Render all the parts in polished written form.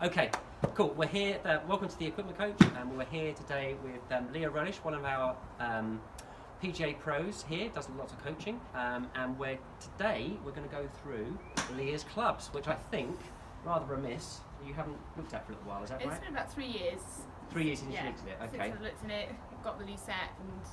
Okay, cool. We're here. Welcome to the Equipment Coach, and we're here today with Leah Roelich, one of our PGA pros here. Does lots of coaching, and today we're going to go through Leah's clubs, which I think, rather remiss, you haven't looked at for a little while. Is that right? It's been about 3 years. 3 years since you looked at it. Okay. Since I've looked at it, got the new set, and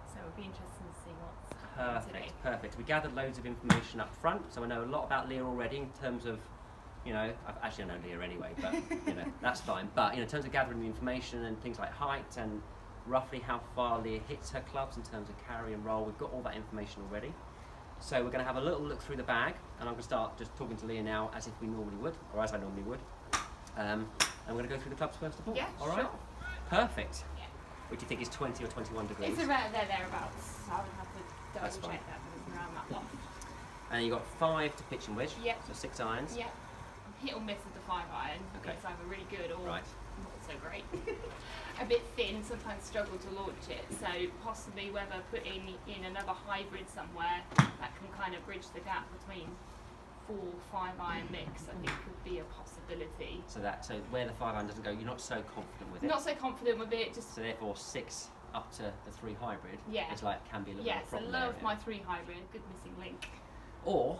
so it'll be interesting to see what's happening today. Perfect. We gathered loads of information up front, so I know a lot about Leah already in terms of. You know, I know Leah anyway, but you know that's fine. But in terms of gathering the information and things like height and roughly how far Leah hits her clubs in terms of carry and roll, we've got all that information already. So we're going to have a little look through the bag, and I'm going to start just talking to Leah now as if we normally would, or as I normally would. And we're going to go through the clubs first of all. Yeah, all right. Sure. Perfect. Yeah. What do you think is 20 or 21 degrees? It's around thereabouts. I would have to That's double fine. check that, but it's around that one. And you got 5 to pitch and wedge. Yep. So 6 irons. Yeah. Hit or miss with the 5 iron. Okay. It's either really good or Right. not so great. A bit thin, sometimes struggle to launch it. So possibly whether putting in another hybrid somewhere that can kind of bridge the gap between 4-5 iron mix, I think could be a possibility. So where the 5 iron doesn't go, you're not so confident with it. Not so confident with it. Just So therefore 6 up to the 3 hybrid. Yeah. It's like can be a little bit of a so problem. low of area. my 3 hybrid, good missing link. Or,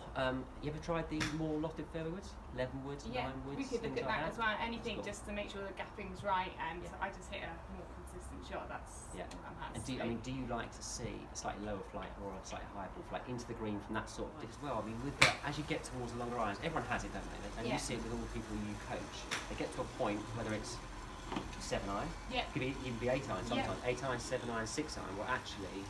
you ever tried the more lofted fairway woods? 11 woods, 9 Yeah, woods, we could look things at like that as well. Anything Cool. just to make sure the gapping's right, and Yeah. I just hit a more consistent shot. That's Yeah. what I'm at. And do you like to see a slightly lower flight or a slightly higher ball flight into the green from that sort of distance as well? I mean, as you get towards the longer irons, everyone has it, don't they? And Yeah. you see it with all the people you coach. They get to a point, whether it's 7 iron, Yeah. could even be 8 iron Yeah. sometimes, 8 iron, 7 iron, 6 iron, well actually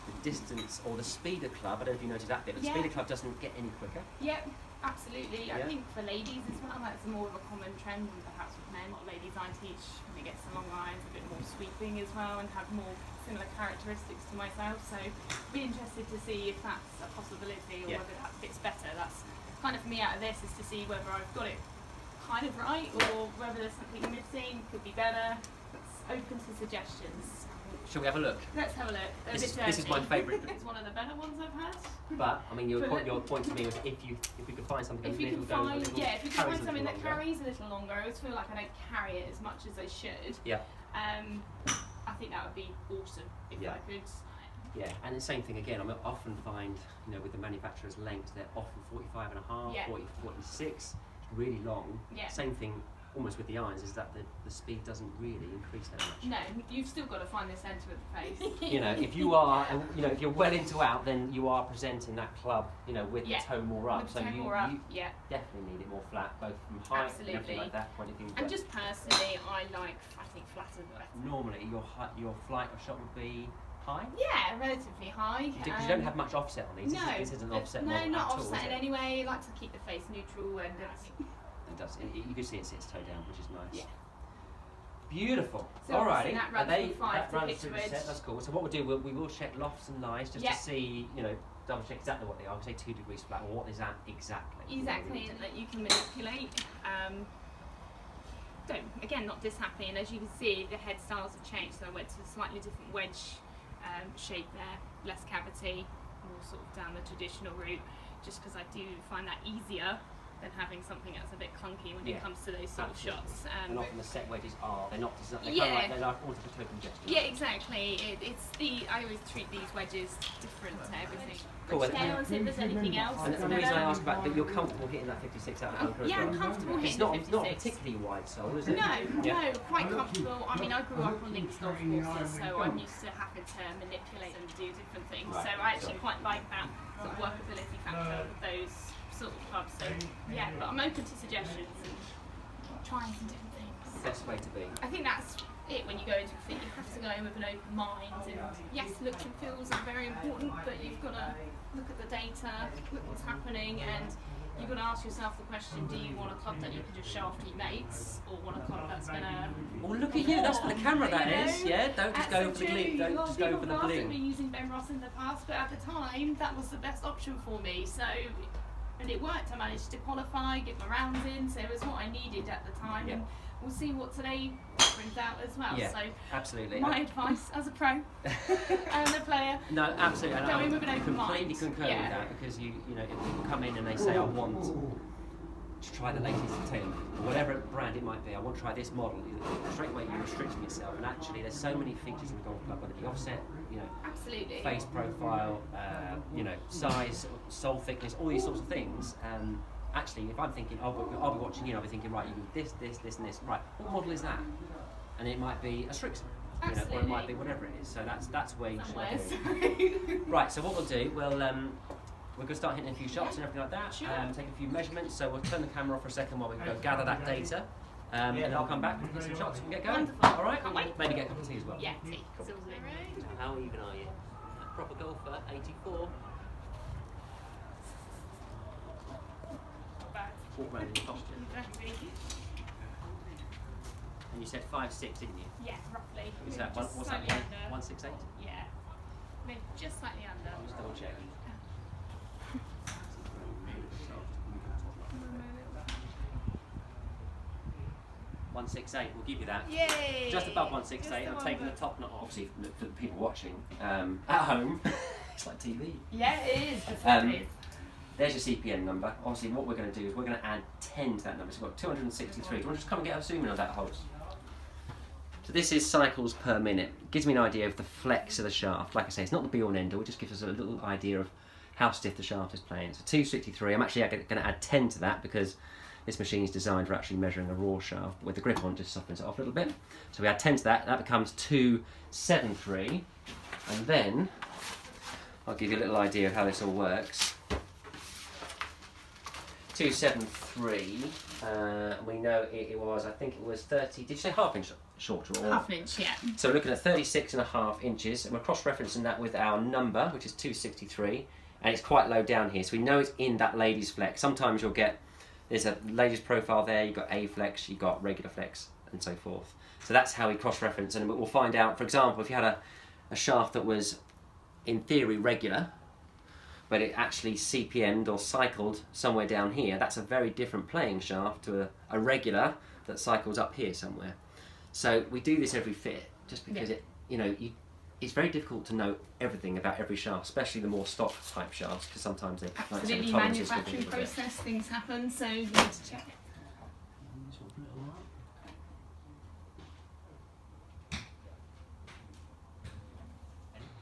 the distance or the speed of club, I don't know if you noticed that bit, but the Yeah. speed of club doesn't get any quicker. Yep, absolutely. Yeah. I think for ladies as well, that's more of a common trend than perhaps with men. A lot of ladies I teach, when they get some long irons, a bit more sweeping as well, and have more similar characteristics to myself. So be interested to see if that's a possibility or Yeah. whether that fits better. That's kind of for me out of this, is to see whether I've got it kind of right or whether there's something missing, could be better. It's open to suggestions. Shall we have a look? Let's have a look. They're a This bit is my dirty. favourite. It's one of the better ones I've had. But I mean, your But- point to me was if we could find something If you can goes a find, little, if you can carries find a little something that longer. carries a little longer, I always feel like I don't carry it as much as I should. Yeah, I think that would be awesome if Yeah. I could. yeah, and the same thing again. I often find, with the manufacturer's lengths, they're often 45 and a half, Yeah. 40, 46, really long. Yeah. Same thing, almost with the irons, is that the speed doesn't really increase that much. No, you've still got to find the centre of the face. If you are, if you're well into out, then you are presenting that club, with Yeah. the toe more up. With the toe more up, yeah. definitely need it more flat, both from height and everything Absolutely. like that point of view. And but just personally, I think flatter the better. normally your flight of shot would be high. Yeah, relatively high. Because you don't have much offset on these. No, This isn't an offset model not at all, offset is in it? any way. I like to keep the face neutral, and It does. You can see it sits toe down, which is nice. Yeah. Beautiful. So Alrighty. obviously that runs from 5 that to runs pitch through the wedge. set. That's cool. So what we'll do, we will check lofts and lies just Yeah. to see, double check exactly what they are. Say 2 degrees flat. Or what is that exactly? exactly, and that you can manipulate. Not dishappy, and as you can see, the head styles have changed. So I went to a slightly different wedge shape there, less cavity, more sort of down the traditional route, just because I do find that easier than having something that's a bit clunky when Yeah, it comes to those sort of absolutely. shots. And often the set wedges they're not designed. They're Yeah. they're like almost a token gesture. Yeah, exactly. I always treat these wedges different to everything. Cool. Which scales, if there's anything else. And that's the reason I better. ask about that, you're comfortable hitting that 56 out of the bunker as Yeah, well. I'm comfortable It's hitting not, the it's not 56. particularly wide sole, is it? No, quite comfortable. I mean, I grew up on links golf courses, so I'm used to having to manipulate and do different things. Right, So I actually sorry. quite like that sort of workability factor with those sort of clubs. So yeah, but I'm open to suggestions and trying some different things. Best way to be. I think that's it when you go into a fit. You have to go in with an open mind, and yes, looks and feels are very important, but you've got to look at the data, look what's happening, and you've got to ask yourself the question: do you want a club that you can just show off to your mates, or want a club that's gonna? Well, look at you. That's for the camera. That is. Yeah. Don't just go for the glitz. glitz. Don't just go for the I've been bling. using Ben Ross in the past, but at the time that was the best option for me. So. And it worked. I managed to qualify, get my rounds in, so it was what I needed at the time. Yeah. And we'll see what today brings out as well. Yeah, So absolutely. my advice as a pro and a player. No, absolutely. And Go I in with an open completely mind. concur Yeah. with that, because if people come in and they say I want to try the latest TaylorMade, whatever brand it might be. I want to try this model. Straight away you're restricting yourself, and actually there's so many features in the golf club, whether it be offset, you know, Absolutely. face profile, you know, size, sole thickness, all these sorts of things. Actually, if I'm thinking, I'll be watching you, I'll be thinking, right, you do this, and this. Right, what model is that? And it might be a Strixon, you know, or it might be whatever it is. So that's where you should. Right. So what we'll do, we're going to start hitting a few shots and everything like that. Sure. Take a few measurements. So we'll turn the camera off for a second while we go gather that data. And then I'll come back and hit some shots and get going. Wonderful. All right. Can't wait. Maybe get a cup of tea as well. Yeah, tea. Cool. Absolutely. How even are you? A proper golfer, 84. Walk around in your costume. And you said 5'6", didn't you? Yeah, roughly. Is that Just what's that? slightly under. 168? Yeah. Maybe just slightly under. I'll just double check. 168, we'll give you that. Yay! Just above 168. I'm taking the top knot off. Obviously, for the people watching at home, it's like TV. Yeah, it is. That's what it is. There's your CPM number. Obviously, what we're going to do is we're going to add 10 to that number. So we've got 263. Do you want to just come and get a zoom in on that, Holtz? So this is cycles per minute. It gives me an idea of the flex of the shaft. Like I say, it's not the be-all and end-all. It just gives us a little idea of how stiff the shaft is playing. So 263. I'm actually going to add 10 to that because this machine is designed for actually measuring a raw shaft. With the grip on, it just softens it off a little bit. So we add 10 to that. That becomes 273. And then I'll give you a little idea of how this all works. 273. We know it was, I think it was 30. Did you say half inch shorter? Or? Half an inch, yeah. So we're looking at 36.5 inches, and we're cross-referencing that with our number, which is 263, and it's quite low down here. So we know it's in that ladies flex. Sometimes you'll get, there's a ladies profile there, you've got A flex, you've got regular flex, and so forth. So that's how we cross-reference, and we'll find out, for example, if you had a shaft that was, in theory, regular, but it actually CPM'd or cycled somewhere down here, that's a very different playing shaft to a regular that cycles up here somewhere. So we do this every fit, just because it's very difficult to know everything about every shaft, especially the more stock type shafts, because sometimes they Absolutely, manufacturing process, things happen, so you need to check it.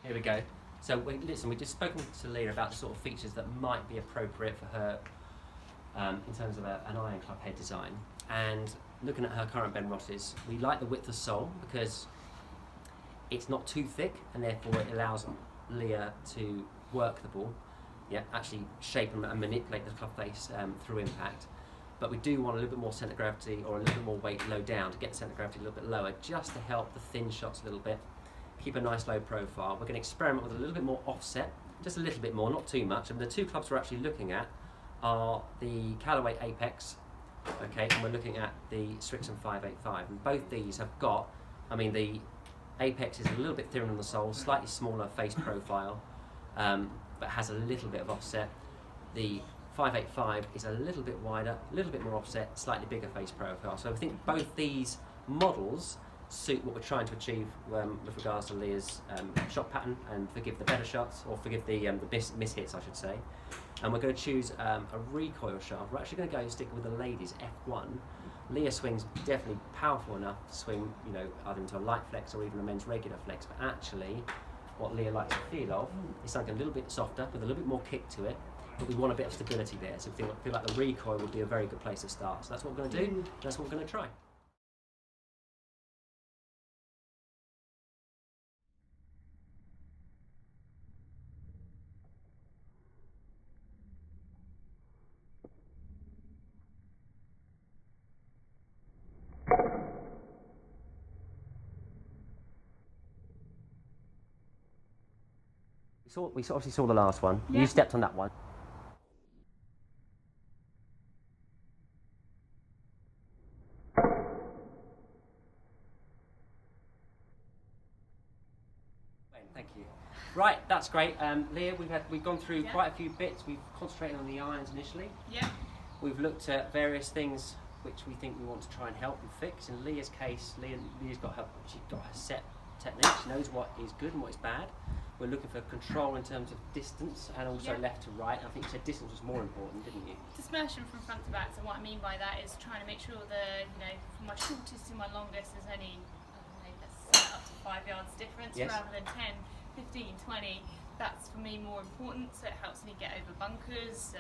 Here we go. So we've just spoken to Leah about the sort of features that might be appropriate for her in terms of an iron club head design. And looking at her current Ben Rosses, we like the width of sole because it's not too thick, and therefore it allows Leah to work the ball, actually shape and manipulate the club face through impact. But we do want a little bit more centre of gravity or a little bit more weight low down to get the centre of gravity a little bit lower, just to help the thin shots a little bit. Keep a nice low profile. We're going to experiment with a little bit more offset, just a little bit more, not too much. And the two clubs we're actually looking at are the Callaway Apex, okay, and we're looking at the Strixon 585. And both these have got, the Apex is a little bit thinner on the sole, slightly smaller face profile, but has a little bit of offset. The 585 is a little bit wider, a little bit more offset, slightly bigger face profile. So I think both these models suit what we're trying to achieve with regards to Leah's shot pattern, and forgive the better shots, or forgive the miss hits, I should say. And we're going to choose a recoil shaft. We're actually going to go stick with the ladies F1. Leah swings definitely powerful enough to swing, either into a light flex or even a men's regular flex. But actually, what Leah likes the feel of is something a little bit softer with a little bit more kick to it. But we want a bit of stability there, so we feel like the recoil would be a very good place to start. So that's what we're going to do. That's what we're going to try. We obviously saw the last one. Yeah. You stepped on that one. Thank you. Right, that's great. Leah, we've gone through quite a few bits. We've concentrated on the irons initially. Yeah. We've looked at various things which we think we want to try and help and fix. In Leah's case, Leah's got her set technique. She knows what is good and what is bad. We're looking for control in terms of distance and also Yeah. left to right. I think you said distance was more important, didn't you? Dispersion from front to back. So what I mean by that is trying to make sure from my shortest to my longest there's only, let's say up to 5 yards difference Yes. rather than 10, 15, 20. That's for me more important. So it helps me get over bunkers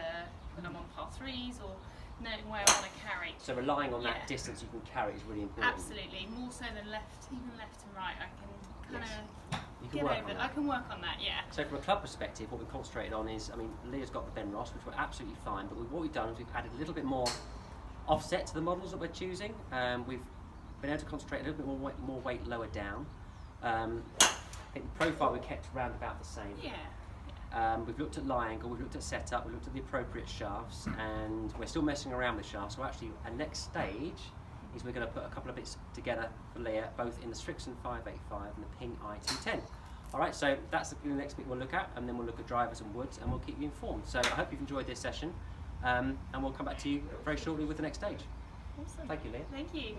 when I'm on par 3s or knowing where I want to carry. So relying on that Yeah. distance you can carry is really important. Absolutely, more so than left, even left and right. I can kind Yes. of You can get work over on it. that. I can work on that, yeah. So from a club perspective, what we've concentrated on is, I mean, Leah's got the Ben Ross, which we're absolutely fine, but what we've done is we've added a little bit more offset to the models that we're choosing. We've been able to concentrate a little bit more weight lower down. I think the profile we kept round about the same. Yeah. We've looked at lie angle, we've looked at setup, we've looked at the appropriate shafts, and we're still messing around with shafts. So actually, our next stage is we're going to put a couple of bits together for Leah, both in the Strixon 585 and the Ping i210. All right, so that's the next bit we'll look at, and then we'll look at drivers and woods, and we'll keep you informed. So I hope you've enjoyed this session, and we'll come back to you very shortly with the next stage. Awesome. Thank you, Leah. Thank you.